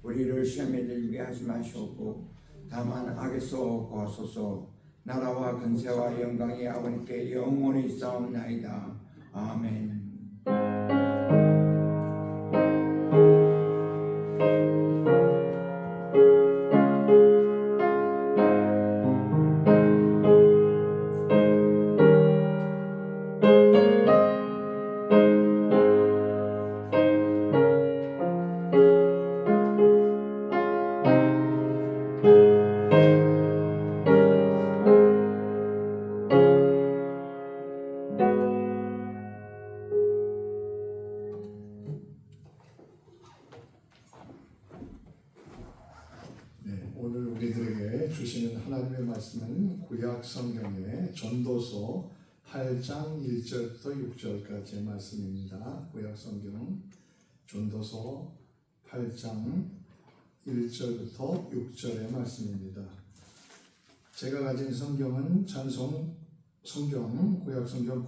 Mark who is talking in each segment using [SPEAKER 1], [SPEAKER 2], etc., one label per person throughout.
[SPEAKER 1] 우리를 시험에 들게 하지 마시옵고 다만 악에서 구하소서. 나라와 근세와 영광이 아버지께 영원히 있사옵나이다. 아멘.
[SPEAKER 2] 오늘 우리들에게 주시는 하나님의 말씀은 구약 성경의 전도서 8장 1절부터 6절까지의 말씀입니다. 구약 성경 전도서 8장 1절부터 6절의 말씀입니다. 제가 가진 성경은 찬송 성경 구약 성경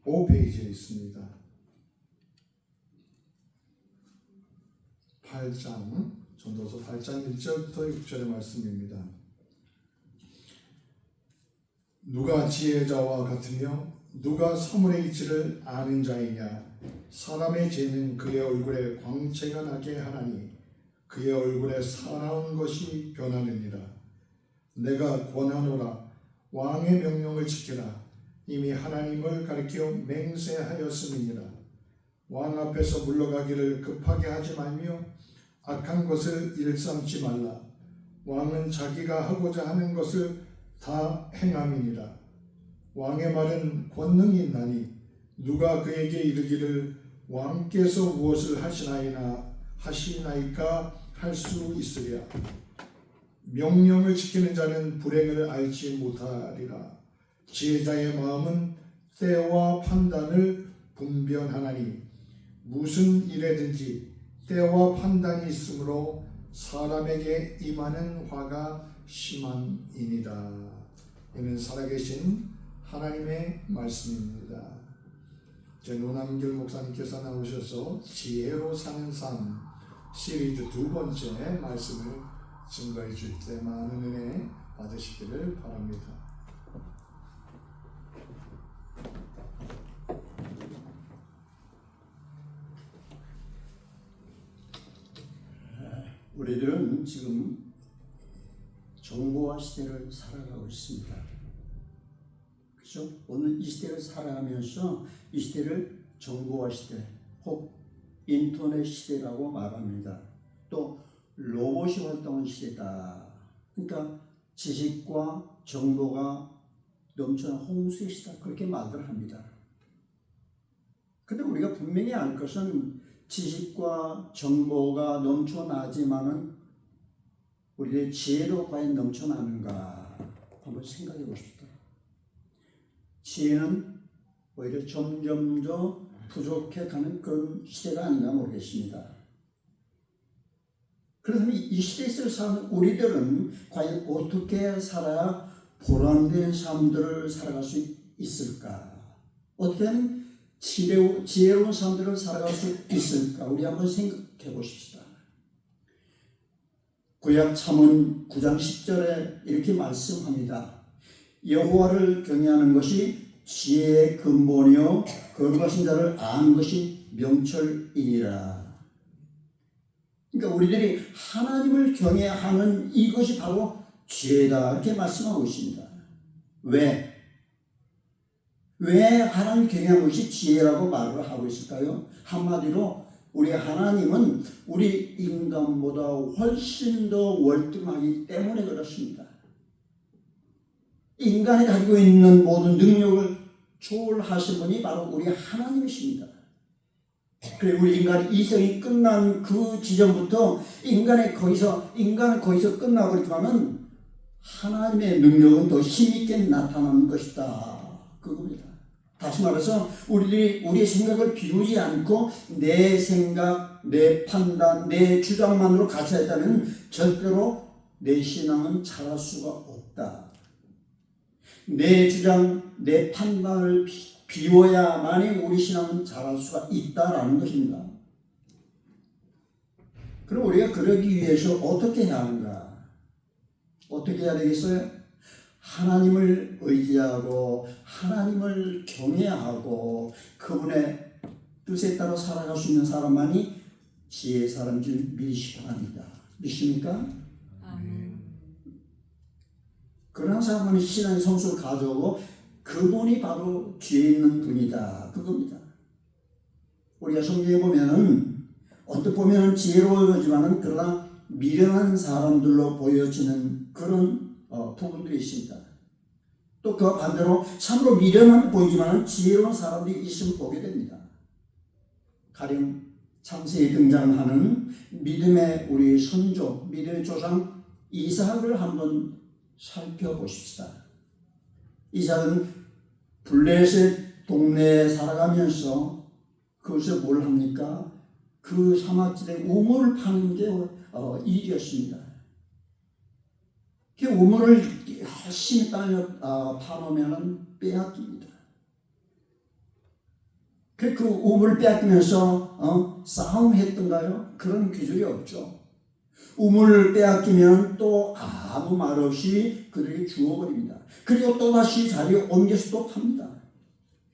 [SPEAKER 2] 955페이지에 있습니다. 8장 전도서 8장 1절부터 6절의 말씀입니다. 누가 지혜자와 같으며 누가 사물의 이치를 아는 자이냐. 사람의 죄는 그의 얼굴에 광채가 나게 하나니 그의 얼굴에 사나운 것이 변하느니라. 내가 권하노라. 왕의 명령을 지키라. 이미 하나님을 가리켜 맹세하였음이니라. 왕 앞에서 물러가기를 급하게 하지 말며 악한 것을 일삼지 말라. 왕은 자기가 하고자 하는 것을 다 행함이니라. 왕의 말은 권능이 있나니 누가 그에게 이르기를 왕께서 무엇을 하시나이까 할 수 있으랴. 명령을 지키는 자는 불행을 알지 못하리라. 지혜자의 마음은 때와 판단을 분별하나니 무슨 일에든지 때와 판단이 있으므로 사람에게 임하는 화가 심함이니라. 이는 살아계신 하나님의 말씀입니다. 제 노남길 목사님께서 나오셔서 지혜로 사는 삶 시리즈 2번째 말씀을 증거해 줄 때 많은 은혜 받으시기를 바랍니다.
[SPEAKER 3] 우리들은 지금 정보화 시대를 살아가고 있습니다. 그렇죠? 오늘 이 시대를 살아가면서 이 시대를 정보화 시대, 혹 인터넷 시대라고 말합니다. 또 로봇이 활동하는 시대다. 그러니까 지식과 정보가 넘쳐난 홍수의 시대다. 그렇게 말을 합니다. 그런데 우리가 분명히 알 것은 지식과 정보가 넘쳐나지만은 우리의 지혜로 과연 넘쳐나는가 한번 생각해 보십시다. 지혜는 오히려 점점 더 부족해가는 그런 시대가 아닌가 모르겠습니다. 그렇다면 이 시대에서 사는 우리들은 과연 어떻게 살아야 보람된 삶들을 살아갈 수 있을까? 어떻게 하면 지혜로운 사람들을 살아갈 수 있을까? 우리 한번 생각해 보십시다. 구약 잠언 9장 10절에 이렇게 말씀합니다. 여호와를 경외하는 것이 지혜의 근본이요 거룩하신 자를 아는 것이 명철이니라. 그러니까 우리들이 하나님을 경외하는 이것이 바로 지혜다 이렇게 말씀하고 있습니다. 왜 하나님 경외하는 것이 지혜라고 말을 하고 있을까요? 한마디로 우리 하나님은 우리 인간보다 훨씬 더 월등하기 때문에 그렇습니다. 인간이 가지고 있는 모든 능력을 초월하신 분이 바로 우리 하나님이십니다. 그리고 우리 인간의 이생이 끝난 그 지점부터 인간은 거기서 끝나버리지만은 하나님의 능력은 더 힘있게 나타나는 것이다. 그겁니다. 다시 말해서 우리의 생각을 비우지 않고 내 생각, 내 판단, 내 주장만으로 가ച്ചാ했다면 절대로 내 신앙은 자랄 수가 없다. 내 주장, 내 판단을 비워야만이 우리 신앙은 자랄 수가 있다라는 것입니다. 그럼 우리가 그러기 위해서 어떻게 해야 하는가? 어떻게 해야 되겠어요? 하나님을 의지하고 하나님을 경외하고 그분의 뜻에 따라 살아갈 수 있는 사람만이 지혜의 사람인 줄 믿으시기 바랍니다. 믿습니까?
[SPEAKER 4] 아멘.
[SPEAKER 3] 그런 사람만이 신앙의 성수를 가져오고 그분이 바로 지혜 있는 분이다. 그겁니다. 우리가 성경에 보면은 언뜻 보면은 지혜로워지만은 그러나 미련한 사람들로 보여지는 그런 부분들이 있습니다. 또 그 반대로 참으로 미련한 보이지만은 지혜로운 사람들이 있음을 보게 됩니다. 가령 창세기에 등장하는 믿음의 우리 선조, 믿음의 조상 이삭을 한번 살펴보십시다. 이삭은 블레셋 동네에 살아가면서 그것을 뭘 합니까? 그 사막지대 우물을 파는 게 일이었습니다. 그 우물을 열심히 파놓으면 빼앗깁니다. 그 우물을 빼앗기면서 싸움했던가요? 그런 기술이 없죠. 우물을 빼앗기면 또 아무 말 없이 그들에게 주워버립니다. 그리고 또다시 자리에 옮겨서 또 팝니다.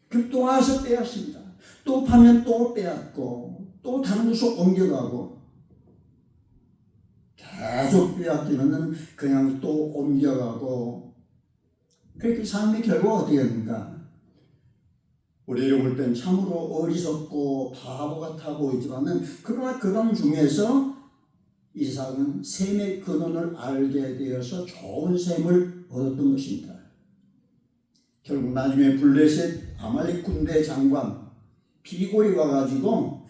[SPEAKER 3] 그리고 또 와서 빼앗습니다. 또 파면 또 빼앗고 또 다른 곳으로 옮겨가고 계속 빼앗기면 그냥 또 옮겨가고 그렇게 삶의 결과가 어떻게 됩니까? 우리를 볼 땐 참으로 어리석고 바보 같아 보이지만은 그러나 그런 중에서 이삭은 셈의 근원을 알게 되어서 좋은 셈을 얻었던 것입니다. 결국 나중에 블레셋 아말렉 군대 장관 비골이 와가지고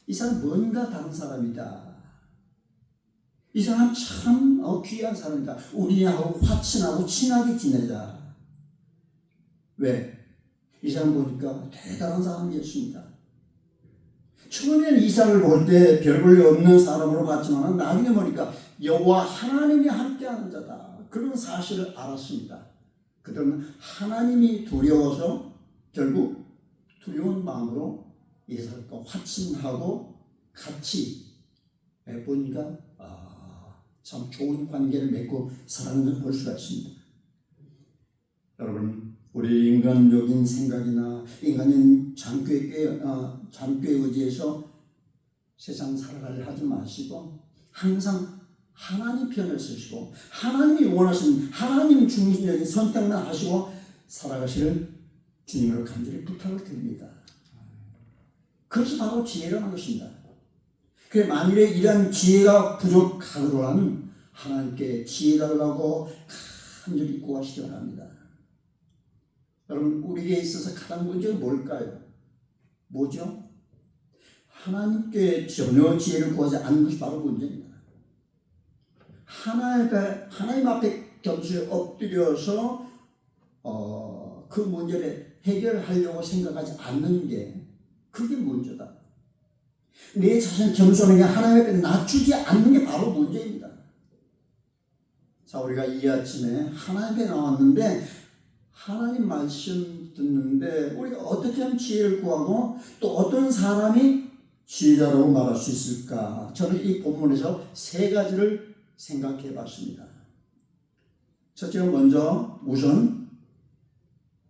[SPEAKER 3] 이 사람 뭔가 다른 사람이다. 이 사람 참 귀한 사람이다. 우리하고 화친하고 친하게 지내자. 왜? 이 사람 보니까 대단한 사람이었습니다. 처음에는 이삭을 볼 때 별 볼일 없는 사람으로 봤지만 나중에 보니까 여호와 하나님이 함께하는 자다. 그런 사실을 알았습니다. 그들은 하나님이 두려워서 결국 두려운 마음으로 이삭과 화친하고 같이 보니까 참 좋은 관계를 맺고 살아가는 걸 볼 수가 있습니다. 여러분, 우리 인간적인 생각이나 인간인 잠귀에 의지해서 세상 살아가려 하지 마시고 항상 하나님 편을 쓰시고 하나님이 원하시는 하나님 중심적인 선택만 하시고 살아가시를 주님으로 간절히 부탁을 드립니다. 그것이 바로 지혜라는 것입니다. 그래 만일에 이런 지혜가 부족하더라는 하나님께 지혜 달라고 간절히 구하시기 바랍니다. 여러분 우리에게 있어서 가장 문제는 뭘까요? 뭐죠? 하나님께 전혀 지혜를 구하지 않는 것이 바로 문제입니다. 하나님 앞에 겸손히 엎드려서 그 문제를 해결하려고 생각하지 않는 게 그게 문제다. 내 자신 겸손하게 하나님 앞에 낮추지 않는 게 바로 문제입니다. 자, 우리가 이 아침에 하나님 앞에 나왔는데 하나님 말씀 듣는데 우리가 어떻게 하면 지혜를 구하고 또 어떤 사람이 지혜자라고 말할 수 있을까? 저는 이 본문에서 세 가지를 생각해 봤습니다. 첫째는 먼저 우선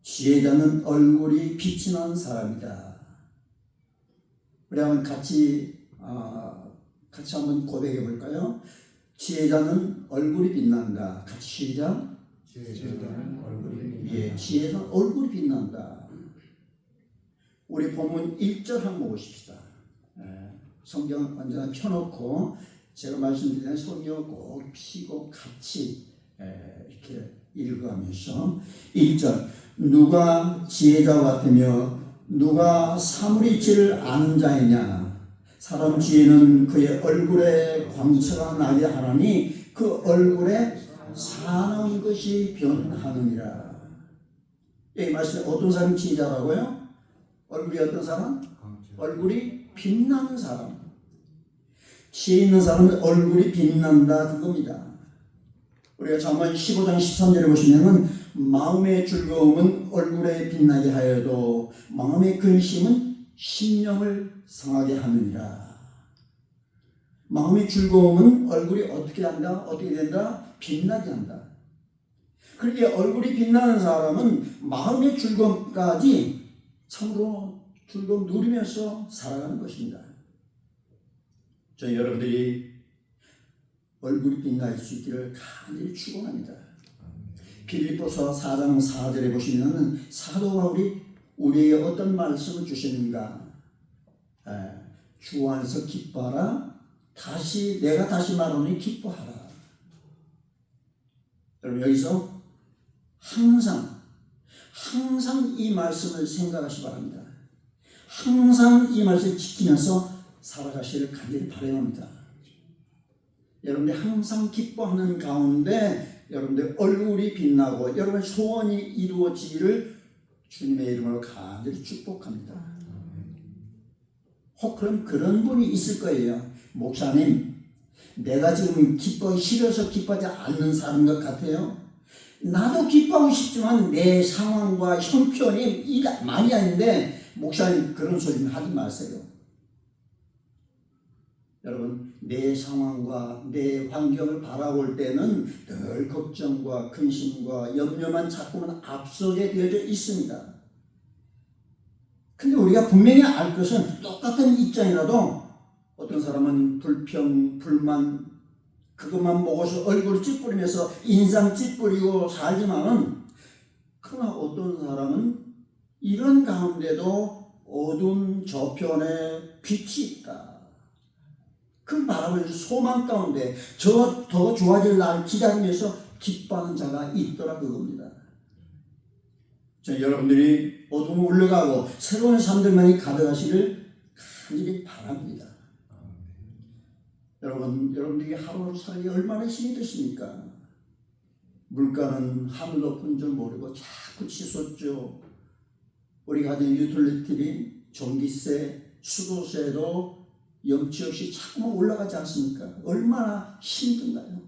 [SPEAKER 3] 지혜자는 얼굴이 빛이 나는 사람이다. 우리 한번 같이 한번 고백해 볼까요? 지혜자는 얼굴이 빛난다. 같이 시작.
[SPEAKER 2] 지혜자는 얼굴이
[SPEAKER 3] 예, 지혜자는 얼굴이 빛난다. 우리 본문 1절 한번 보십시다. 성경 완전히 펴놓고 제가 말씀드린 성경 꼭 펴고 같이 이렇게 읽어가면서 1절 누가 지혜자 같으며 누가 사물의 이치를 아는 자이냐 사람 지혜는 그의 얼굴에 광채가 나게 하나니 그 얼굴에 사는 것이 변하느니라. 이 말씀에 어떤 사람이 지혜자라고요? 얼굴이 어떤 사람? 얼굴이 빛나는 사람. 지혜 있는 사람은 얼굴이 빛난다 그겁니다. 우리가 잠언 15장 13절에 보시면은 마음의 즐거움은 얼굴에 빛나게 하여도 마음의 근심은 심령을 상하게 하느니라. 마음의 즐거움은 얼굴이 어떻게 한다? 어떻게 된다? 빛나게 한다. 그렇게 얼굴이 빛나는 사람은 마음의 즐거움까지 참으로 즐거움 누리면서 살아가는 것입니다. 저 여러분들이 얼굴이 빛날 수 있기를 간절히 축원합니다. 빌립보서 4장 4절에 보시면 사도 바울이 우리에게 어떤 말씀을 주시는가? 주 안에서 기뻐하라. 내가 다시 말하노니 기뻐하라. 여러분 여기서 항상 이 말씀을 생각하시기 바랍니다. 항상 이 말씀을 지키면서 살아가시기를 간절히 바랍니다. 여러분들 항상 기뻐하는 가운데 여러분들 얼굴이 빛나고 여러분의 소원이 이루어지기를 주님의 이름으로 간절히 축복합니다. 혹 그런 분이 있을 거예요. 목사님, 내가 지금 기뻐하기 싫어서 기뻐하지 않는 사람인 것 같아요. 나도 기뻐하고 싶지만 내 상황과 형편이 많이 아닌데 목사님 그런 소리는 하지 마세요. 여러분 내 상황과 내 환경을 바라볼 때는 늘 걱정과 근심과 염려만 자꾸만 앞서게 되어져 있습니다. 근데 우리가 분명히 알 것은 똑같은 입장이라도 어떤 사람은 불평, 불만 그것만 보고서 얼굴을 찌푸리면서 인상 찌푸리고 살지만은 그러나 어떤 사람은 이런 가운데도 어두운 저편에 빛이 있다. 그 바라보면서 소망 가운데 더 좋아질 날 기다리면서 기뻐하는 자가 있더라 그겁니다. 여러분들이 어둠을 울려가고 새로운 삶들만이 가득하시를 간절히 바랍니다. 여러분들이 하루하루 살기 얼마나 힘이 드십니까? 물가는 하늘 높은 줄 모르고 자꾸 치솟죠. 우리 가정 유틸리티, 전기세, 수도세도 염치 없이 자꾸만 올라가지 않습니까? 얼마나 힘든가요?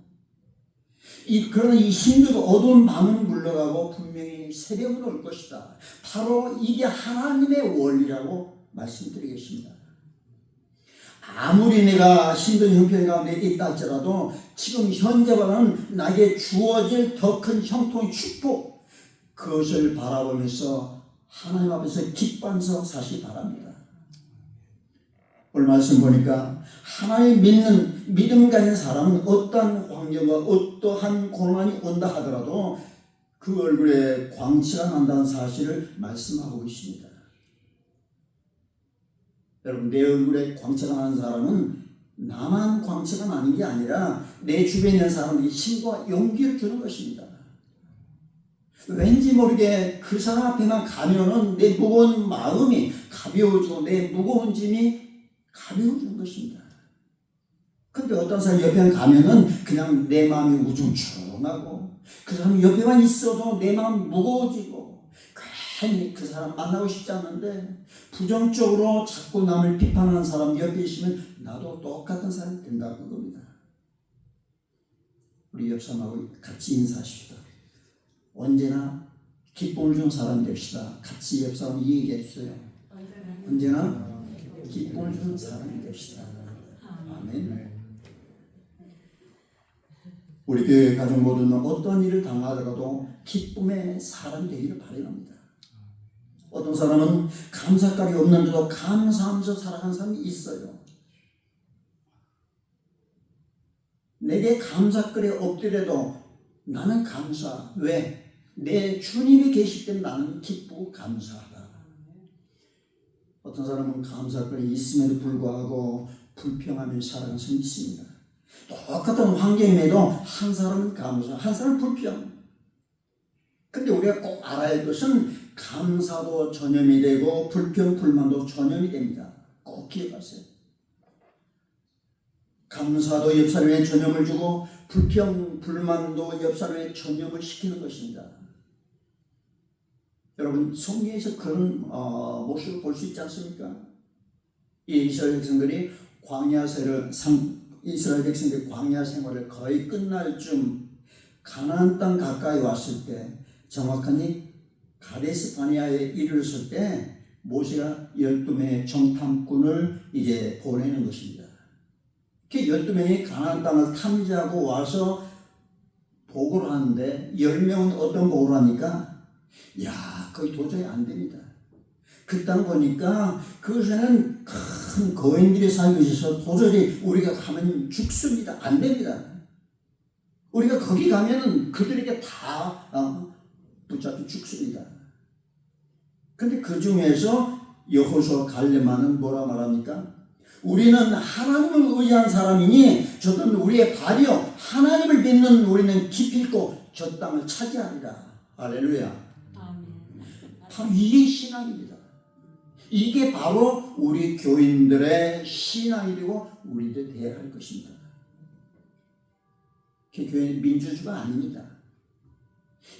[SPEAKER 3] 그러나 이 힘들고 어두운 밤은 물러가고 분명히 새벽은 올 것이다. 바로 이게 하나님의 원리라고 말씀드리겠습니다. 아무리 내가 힘든 형편 가운데 있다 할지라도 지금 현재와는 나에게 주어질 더 큰 형통의 축복 그것을 바라보면서 하나님 앞에서 기뻐하면서 사시기 바랍니다. 오늘 말씀 보니까 하나님 믿음 가진 사람은 어떠한 환경과 어떠한 고난이 온다 하더라도 그 얼굴에 광채가 난다는 사실을 말씀하고 있습니다. 여러분 내 얼굴에 광채가 나는 사람은 나만 광채가 나는 게 아니라 내 주변에 있는 사람에게 힘과 용기를 주는 것입니다. 왠지 모르게 그 사람 앞에만 가면은 내 무거운 마음이 가벼워지고 내 무거운 짐이 가벼워지는 것입니다. 근데 어떤 사람 옆에 가면은 그냥 내 마음이 우중충하고 그 사람 옆에만 있어도 내 마음 무거워지고 괜히 그 사람 만나고 싶지 않는데 부정적으로 자꾸 남을 비판하는 사람 옆에 있으면 나도 똑같은 사람이 된다고 그겁니다. 우리 옆 사람하고 같이 인사하십시다. 언제나 기쁨을 주는 사람이 됩시다. 같이 옆 사람 얘기해 주세요. 언제나 기쁨을 주는 사람이 됩시다. 아멘. 우리 교회 가족 모두는 어떤 일을 당하더라도 기쁨의 사람이 되기를 바랍니다. 어떤 사람은 감사깔이 없는데도 감사하면서 살아가는 사람이 있어요. 내게 감사거리 없더라도 나는 감사. 왜? 내 주님이 계시기 때문에 나는 기쁘고 감사하다. 어떤 사람은 감사거리 있음에도 불구하고 불평하며 살아가는 사람이 있습니다. 똑같은 환경임에도 한 사람은 감사, 한 사람은 불평. 근데 우리가 꼭 알아야 할 것은 감사도 전염이 되고 불평, 불만도 전염이 됩니다. 꼭 기억하세요. 감사도 옆 사람에 전염을 주고 불평, 불만도 옆 사람에 전염을 시키는 것입니다. 여러분 성경에서 그런 모습을 볼 수 있지 않습니까? 이 이스라엘 백성들이 이스라엘 백성들이 광야 생활을 거의 끝날 쯤 가나안 땅 가까이 왔을 때 정확하니 가데스 바네아에 이르렀을 때 모세가 12명의 정탐꾼을 이제 보내는 것입니다. 그 12명이 가나안 땅을 탐지하고 와서 보고를 하는데 10명은 어떤 보고를 하니까 야, 거기 도저히 안 됩니다. 그 땅 보니까 그것에는 큰 거인들이 살고 있어서 도저히 우리가 가면 죽습니다. 안 됩니다. 우리가 거기 가면은 그들에게 다 붙잡혀 죽습니다. 근데 그 중에서 여호수아 갈렙만은 뭐라 말합니까? 우리는 하나님을 의지한 사람이니 저들은 우리의 발이요 하나님을 믿는 우리는 기필코 저 땅을 차지하리라. 할렐루야. 바로 이게 신앙입니다. 이게 바로 우리 교인들의 신앙이고 우리들 되어야 할 것입니다. 교회는 민주주의가 아닙니다.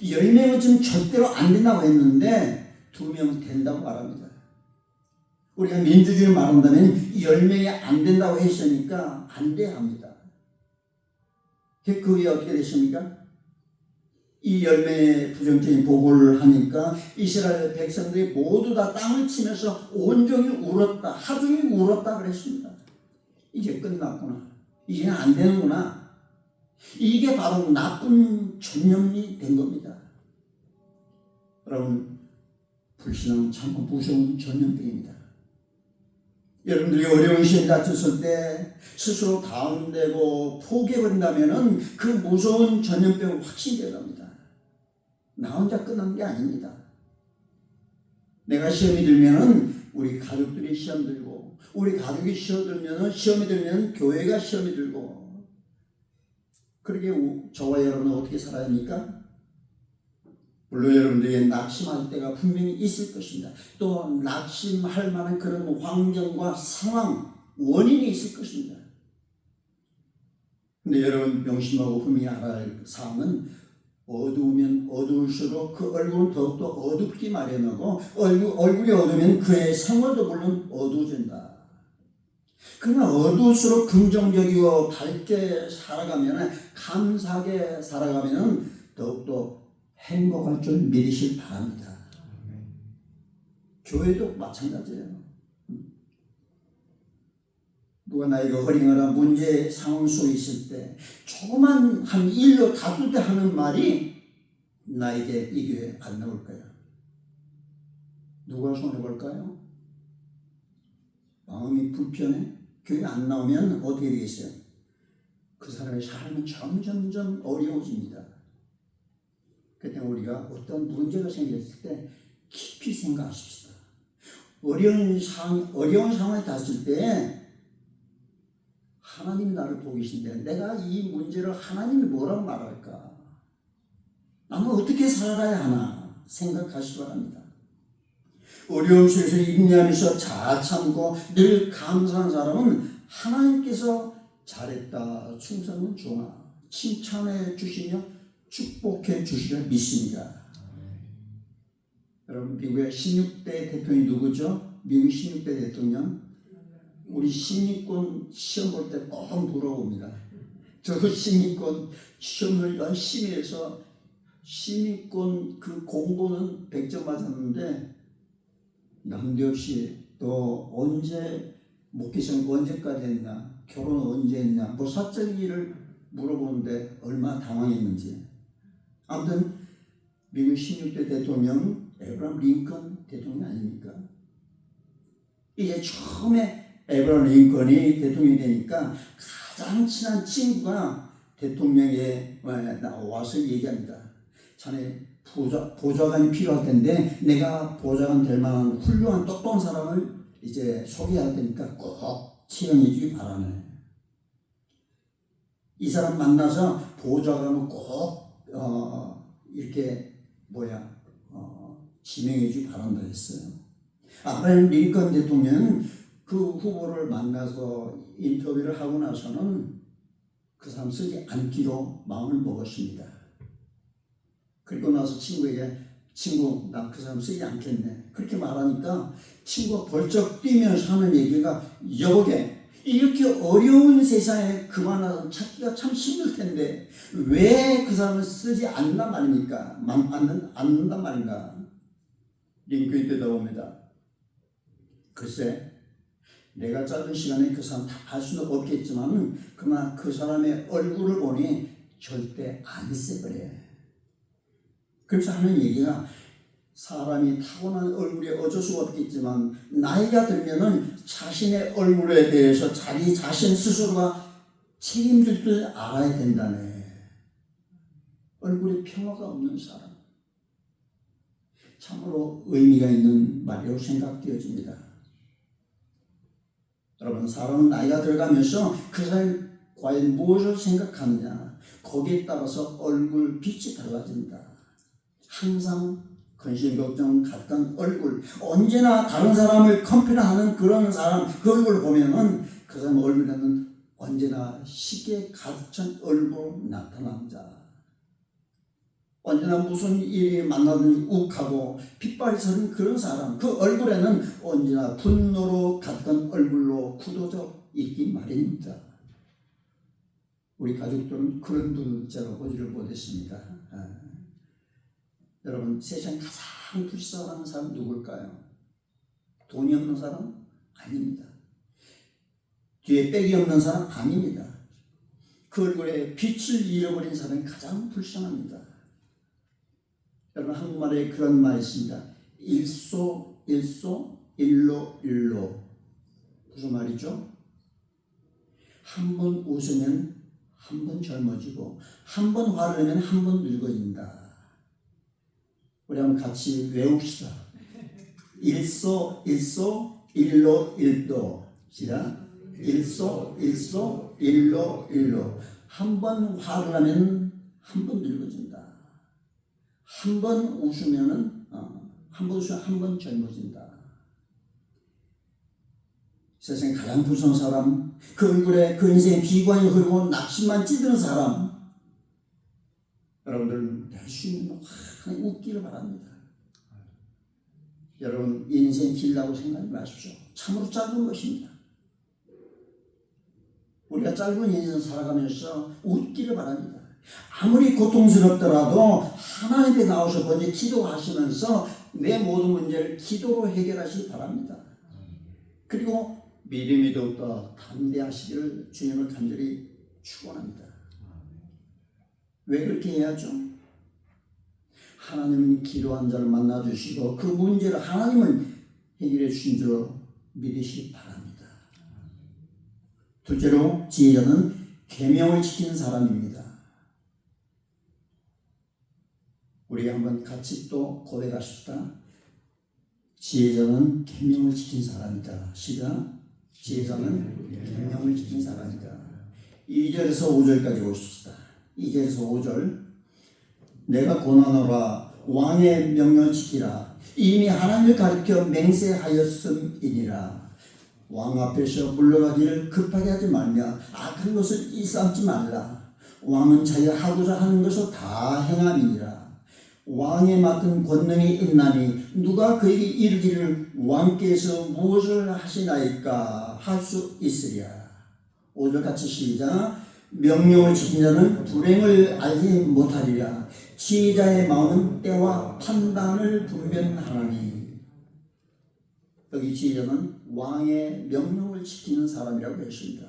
[SPEAKER 3] 10명은 지금 절대로 안 된다고 했는데 2명은 된다고 말합니다. 우리가 민주주의를 말한다면 10명이 안 된다고 했으니까 안 돼야 합니다. 그게 어떻게 됐습니까? 이 10명의 부정적인 보고를 하니까 이스라엘 백성들이 모두 다 땅을 치면서 온종일 울었다. 하루종일 울었다 그랬습니다. 이제 끝났구나. 이제 안 되는구나. 이게 바로 나쁜 전염이 된 겁니다. 여러분, 불신앙은 참 무서운 전염병입니다. 여러분들이 어려운 시험에 다쳤을 때 스스로 다운되고 포기해버린다면 그 무서운 전염병은 확신되어갑니다. 나 혼자 끝난 게 아닙니다. 내가 시험이 들면은 우리 가족들이 시험 들고, 우리 가족이 시험이 들면 교회가 시험이 들고, 그렇게 저와 여러분은 어떻게 살아야 합니까? 물론 여러분들이 낙심할 때가 분명히 있을 것입니다. 또 낙심할 만한 그런 환경과 상황, 원인이 있을 것입니다. 근데 여러분 명심하고 분명히 알아야 할 사항은 어두우면 어두울수록 그 얼굴은 더욱더 어둡기 마련하고 얼굴이 어두우면 그의 생활도 물론 어두워진다. 그러나 어두울수록 긍정적이고 밝게 살아가면 감사하게 살아가면 더욱더 행복할 줄 믿으실 바랍니다. 교회도 마찬가지예요. 누가 나에게 허링하라 문제 상황 속에 있을 때 조그만 한 일로 다툴 때 하는 말이 나에게 이 교회에 안 나올 거야. 누가 손해볼까요? 마음이 불편해? 교회 안 나오면 어떻게 되겠어요? 그 사람의 삶은 점점점 어려워집니다. 그때 우리가 어떤 문제가 생겼을 때 깊이 생각하십시다. 어려운 상황에 닿았을 때 하나님이 나를 보고 계신데 내가 이 문제를 하나님이 뭐라고 말할까? 나는 어떻게 살아가야 하나 생각하시기 바랍니다. 어려움 속에서 인내하면서 잘 참고 늘 감사한 사람은 하나님께서 잘했다, 충성은 좋아, 칭찬해 주시며 축복해 주시려 믿습니다. 여러분, 미국의 16대 대통령이 누구죠? 미국 16대 대통령? 우리 시민권 시험 볼 때 꼭 물어봅니다. 저도 시민권 시험을 열심히 해서 시민권 그 공부는 100점 맞았는데 난데없이 또 언제 목회생 언제까지 했나, 결혼 언제 했냐, 뭐 사적 일을 물어보는데 얼마나 당황했는지. 아무튼 미국 16대 대통령 에브라함 링컨 대통령 아닙니까? 이제 처음에 에브라함 링컨이 대통령이 되니까 가장 친한 친구가 대통령에 와서 얘기합니다. 자네 보좌관이 필요할 텐데 내가 보좌관 될 만한 훌륭한 똑똑한 사람을 이제 소개할 테니까 꼭 채용해 주기 바라네. 이 사람 만나서 보좌관을 꼭 이렇게 지명해 주기 바란다 했어요. 아브라함 링컨 대통령은 그 후보를 만나서 인터뷰를 하고 나서는 그 사람 쓰지 않기로 마음을 먹었습니다. 그리고 나서 친구에게 친구 나 그 사람 쓰지 않겠네 그렇게 말하니까 친구가 벌쩍 뛰면서 하는 얘기가 여보게 이렇게 어려운 세상에 그만한 찾기가 참 힘들 텐데 왜 그 사람을 쓰지 않는단 말입니까? 않는단 말인가? 링컨이 대답합니다. 글쎄 내가 짧은 시간에 그 사람 다 알 수는 없겠지만 그러나 그 사람의 얼굴을 보니 절대 안 있어버려. 그래서 하는 얘기가 사람이 타고난 얼굴이 어쩔 수가 없겠지만 나이가 들면은 자신의 얼굴에 대해서 자기 자신 스스로가 책임질 줄 알아야 된다네. 얼굴에 평화가 없는 사람. 참으로 의미가 있는 말이라고 생각되어집니다. 여러분, 사람은 나이가 들어가면서 그 사람이 과연 무엇을 생각하느냐, 거기에 따라서 얼굴 빛이 달라진다. 항상 근심 걱정 갔던 얼굴, 언제나 다른 사람을 컴페어하는 그런 사람, 그 얼굴을 보면은 그 사람 얼굴에는 언제나 시기에 가득 찬 얼굴로 나타납니다. 언제나 무슨 일이 만나든지 욱하고 핏발이 서린 그런 사람, 그 얼굴에는 언제나 분노로 가득한 얼굴로 굳어져 있기 마련입니다. 우리 가족들은 그런 분을 제가 보지를 못했습니다. 여러분, 세상 가장 불쌍한 사람 누굴까요? 돈이 없는 사람? 아닙니다. 뒤에 빽이 없는 사람? 아닙니다. 그 얼굴에 빛을 잃어버린 사람이 가장 불쌍합니다. 여러분, 한국말에 그런 말이 있습니다. 일소, 일로. 무슨 말이죠? 한 번 웃으면 한 번 젊어지고 한 번 화를 내면 한 번 늙어진다. 우리 한번 같이 외웁시다. 일소, 일로. 시작. 일소, 일로. 한 번 화를 하면 한 번 늙어진다. 한 번 웃으면은 한 번 젊어진다. 세상에 가장 불쌍한 사람, 그 얼굴에 그 인생의 비관이 흐르고 낙심만 찌드는 사람, 여러분들 될 수 있는 항상 웃기를 바랍니다. 여러분, 인생 길다고 생각하지 마십시오. 참으로 짧은 것입니다. 우리가 짧은 인생 살아가면서 웃기를 바랍니다. 아무리 고통스럽더라도 하나님께 나오셔 먼저 기도하시면서 내 모든 문제를 기도로 해결하시기 바랍니다. 그리고 믿음이 더욱더 담대하시기를 주님을 간절히 축원합니다. 왜 그렇게 해야죠? 하나님은 기도한 자를 만나주시고 그 문제를 하나님은 해결해 주신 줄 믿으시기 바랍니다. 둘째로, 지혜자는 계명을 지키는 사람입니다. 우리 한번 같이 또 고백하십시다. 지혜자는 계명을 지킨 사람이다. 시작. 지혜자는 계명을 지킨 사람이다. 2절에서 5절까지 보십시다. 2절에서 5절. 내가 고난하노라 왕의 명령을 지키라. 이미 하나님을 가리켜 맹세하였음이니라. 왕 앞에서 물러가기를 급하게 하지 말며 악한 것을 일삼지 말라. 왕은 자기가 하고자 하는 것을 다 행함이니라. 왕에 맡은 권능이 있나니 누가 그에게 이르기를 왕께서 무엇을 하시나이까 할 수 있으랴. 5절 같이 시작. 명령을 지킨 자는 불행을 알지 못하리라. 지혜자의 마음은 때와 판단을 분별하나니. 여기 지혜자는 왕의 명령을 지키는 사람이라고 했습니다.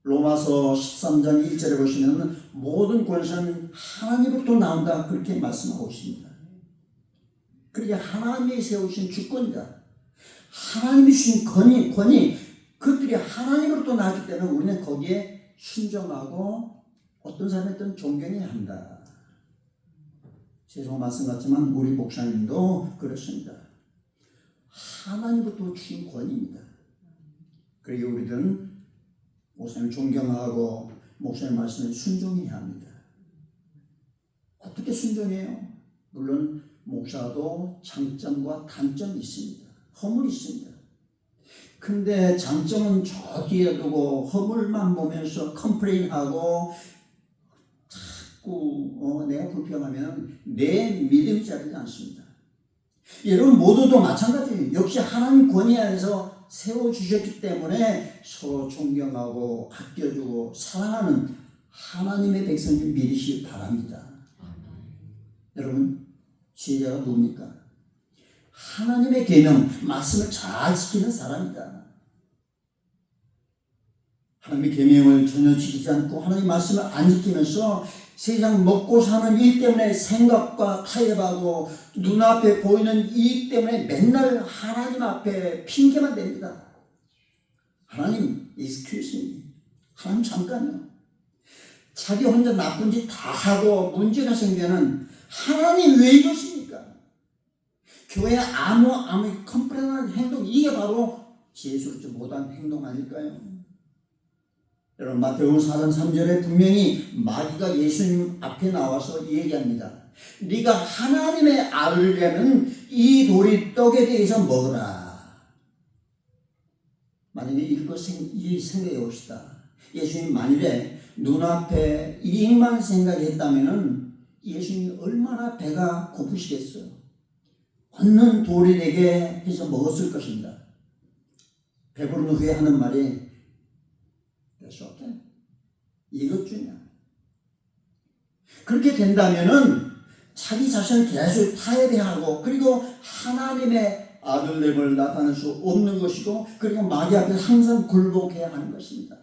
[SPEAKER 3] 로마서 13장 1절에 보시면 모든 권세는 하나님으로부터 나온다, 그렇게 말씀하고 있습니다. 그러니까 하나님이 세우신 주권자, 하나님이 주신 권위, 그것들이 하나님으로부터 나왔기 때문에 우리는 거기에 순종하고 어떤 사람이든 존경해야 한다. 죄송한 말씀 같지만 우리 목사님도 그렇습니다. 하나님부터 주신 권위입니다. 그리고 우리들은 목사님 존경하고 목사님 말씀에 순종해야 합니다. 어떻게 순종해요? 물론 목사도 장점과 단점이 있습니다. 허물이 있습니다. 근데 장점은 저 뒤에 두고 허물만 보면서 컴플레인하고 자꾸 내가 불평하면 내 믿음이 자라지 않습니다. 여러분 모두도 마찬가지예요. 역시 하나님 권위 안에서 세워주셨기 때문에 서로 존경하고 아껴주고 사랑하는 하나님의 백성님 믿으시기 바랍니다. 여러분, 지혜자가 누굽니까? 하나님의 계명, 말씀을 잘 지키는 사람이다. 하나님의 계명을 전혀 지키지 않고 하나님의 말씀을 안 지키면서 세상 먹고 사는 일 때문에 생각과 타협하고 눈앞에 보이는 이익 때문에 맨날 하나님 앞에 핑계만 댑니다. 하나님, excuse me. 하나님 잠깐요. 자기 혼자 나쁜 짓 다 하고 문제가 생기면 하나님 왜 이러십니까? 교회 아무 컴플레인한 행동, 이게 바로 예수롭지 못한 행동 아닐까요? 여러분, 마태복음 4장 3절에 분명히 마귀가 예수님 앞에 나와서 얘기합니다. 네가 하나님의 아들이라면 이 돌이 떡에 대해서 먹으라. 만약에 이 생각해 봅시다. 예수님 만일에 눈앞에 이익만 생각했다면 예수님이 얼마나 배가 고프시겠어요. 얻는 돌이 되게 해서 먹었을 것입니다. 배부른 후에 하는 말이 어때? 이것 주냐? 그렇게 된다면은 자기 자신을 계속 타협하고 그리고 하나님의 아들됨을 나타낼 수 없는 것이고 그리고 마귀 앞에 항상 굴복해야 하는 것입니다.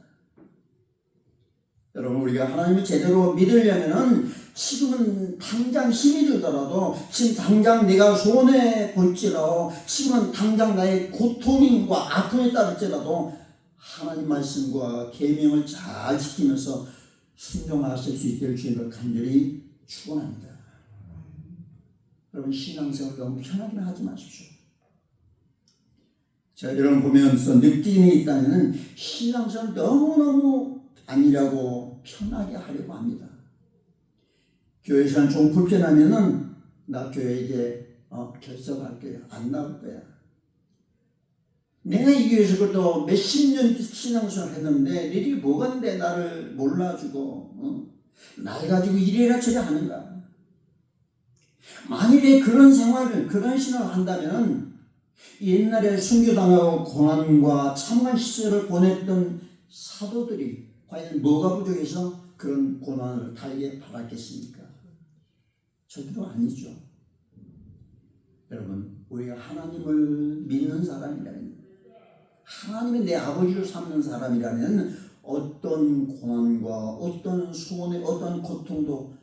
[SPEAKER 3] 여러분, 우리가 하나님을 제대로 믿으려면은 지금은 당장 힘이 들더라도 지금 당장 내가 손해 볼지라도 지금은 당장 나의 고통과 아픔에 따를지라도 하나님 말씀과 계명을 잘 지키면서 순종하실 수 있기를 주님을 간절히 축원합니다. 여러분, 신앙생활 너무 편하게만 하지 마십시오. 제가 여러분 보면서 느낌이 있다면 신앙생활 너무너무 아니라고 편하게 하려고 합니다. 교회 시간 좀 불편하면은 나 교회 이제 결석할 거야. 안 나올 거야. 내가 이 교회에서 그것도 몇십 년 신앙생활 했는데 너희들이 뭐가 돼 나를 몰라주고 날 가지고 이래라 저래라 하는가. 만일에 그런 생활을 그런 신앙을 한다면 옛날에 순교당하고 고난과 참관 시절을 보냈던 사도들이 과연 뭐가 부족해서 그런 고난을 달게 바랐겠습니까? 절대로 아니죠. 여러분, 우리가 하나님을 믿는 사람이라면 하나님이 내 아버지로 삼는 사람이라면 어떤 고난과 어떤 소원의 어떤 고통도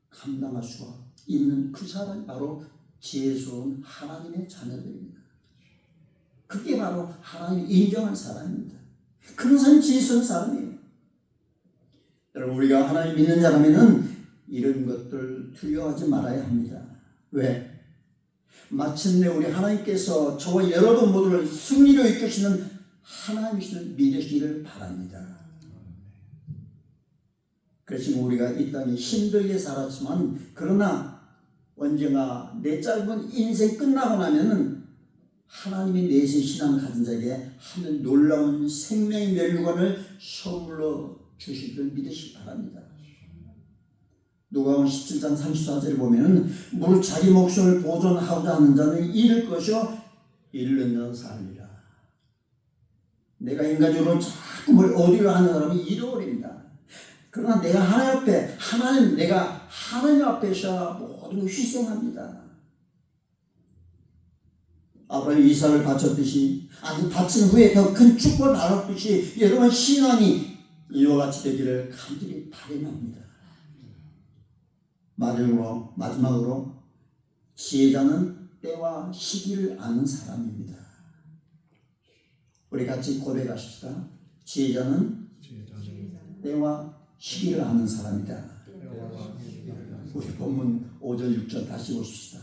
[SPEAKER 3] 감당할 수가 있는 그 사람이 바로 지혜로운 하나님의 자녀들입니다. 그게 바로 하나님이 인정한 사람입니다. 그런 사람이 지혜로운 사람이에요. 여러분, 우리가 하나님 믿는 자라면은 이런 것들 두려워하지 말아야 합니다. 왜? 마침내 우리 하나님께서 저와 여러분 모두를 승리로 이끄시는 하나님이시를 믿으시기를 바랍니다. 그래서 우리가 이 땅에 힘들게 살았지만 그러나 언젠가 내 짧은 인생 끝나고 나면은 하나님이 내신 신앙 가진 자에게 하늘 놀라운 생명의 멸류관을 선물로 주시기를 믿으시기 바랍니다. 누가복음 17장 34절에 보면은 무릇 자기 목숨을 보존하고자 하는 자는 잃을 것이요 잃는 자는 살리라. 내가 인간적으로 자꾸 뭘 어디로 하는 사람이 잃어버립니다. 그러나 내가 하나님 앞에 내가 하나님 앞에서 모든 걸 희생합니다. 아브라함이 이삭을 바쳤듯이 아니 바친 후에 더 큰 축복을 받았듯이 여러분 신앙이 이와 같이 되기를 간절히 바라옵니다. 마지막으로 지혜자는 때와 시기를 아는 사람입니다. 우리 같이 고백하십시다. 지혜자는 때와 시기를 아는 사람이다. 우리 본문 5절 6절 다시 보십시다.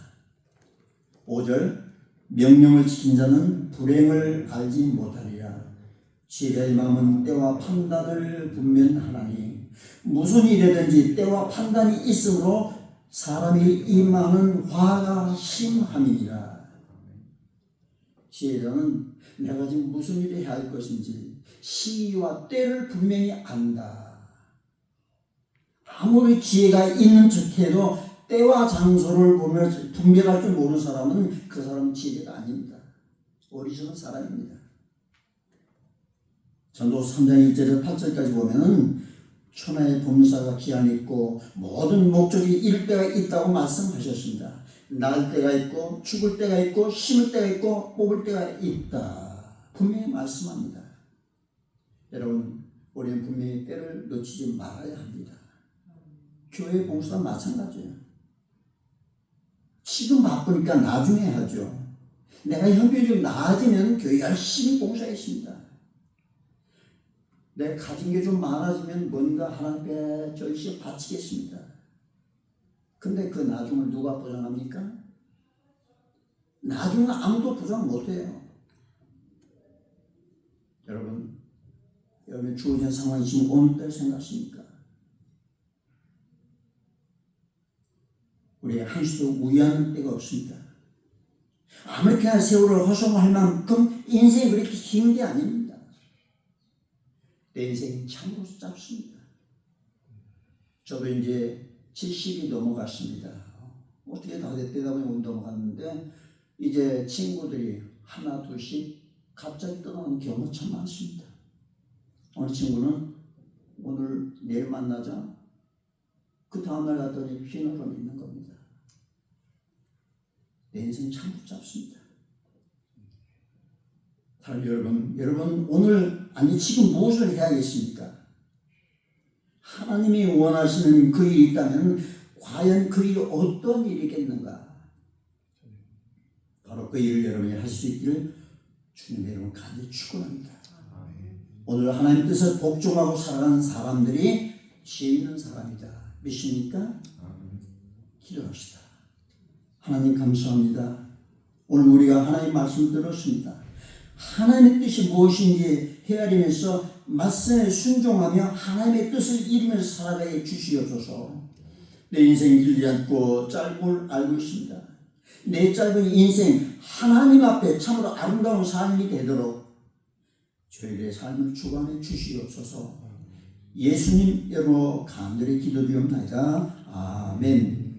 [SPEAKER 3] 5절 명령을 지킨 자는 불행을 알지 못하리라. 지혜자의 마음은 때와 판단을 분별하나니 무슨 일이든지 때와 판단이 있으므로 사람이 임하는 화가 심함이니라. 지혜자는 내가 지금 무슨 일을 해야 할 것인지 시기와 때를 분명히 안다. 아무리 지혜가 있는 척해도 때와 장소를 보며 분별할 줄 모르는 사람은 그 사람은 지혜가 아닙니다. 어리석은 사람입니다. 전도서 3장 1절에서 8절까지 보면은 천하의 범사가 기한이 있고 모든 목적이 이를 때가 있다고 말씀하셨습니다. 날 때가 있고 죽을 때가 있고 심을 때가 있고 뽑을 때가 있다. 분명히 말씀합니다. 여러분, 우리는 분명히 때를 놓치지 말아야 합니다. 교회 봉사도 마찬가지예요. 지금 바쁘니까 나중에 하죠. 내가 형편이 나아지면 교회 열심히 봉사했습니다. 내가 가진 게 좀 많아지면 뭔가 하나님께 절실히 바치겠습니다. 근데 그 나중을 누가 보장합니까? 나중은 아무도 보장 못해요. 여러분 주어진 상황이 지금 어느 때 생각하십니까? 우리 한시도 우려하는 때가 없습니다. 아메리카 세월을 허송할 만큼 인생이 그렇게 긴 게 아닙니다. 내 인생이 참으로 짧습니다. 저도 이제 70이 넘어갔습니다. 어떻게 다 됐다 보니 넘어갔는데 이제 친구들이 하나 둘씩 갑자기 떠나는 경우가 참 많습니다. 어느 친구는 오늘 내일 만나자 그 다음날 갔더니 휘너를 있는 겁니다. 내 인생 참 짧습니다. 여러분 오늘 아니 지금 무엇을 해야겠습니까? 하나님이 원하시는 그 일이 있다면 과연 그 일이 어떤 일이겠는가? 바로 그 일을 여러분이 할 수 있기를 주님의 이름으로 간절히 축원합니다. 오늘 하나님 뜻을 복종하고 살아가는 사람들이 지혜 있는 사람이다. 믿습니까? 기도합시다. 하나님 감사합니다. 오늘 우리가 하나님 말씀 들었습니다. 하나님의 뜻이 무엇인지 헤아리면서 말씀에 순종하며 하나님의 뜻을 이루면서 살아가게 주시옵소서. 내 인생 길지 않고 짧음을 알고 있습니다. 내 짧은 인생 하나님 앞에 참으로 아름다운 삶이 되도록 저희들의 삶을 주관해 주시옵소서. 예수님 이름으로 간절히 기도드리옵나이다. 아멘.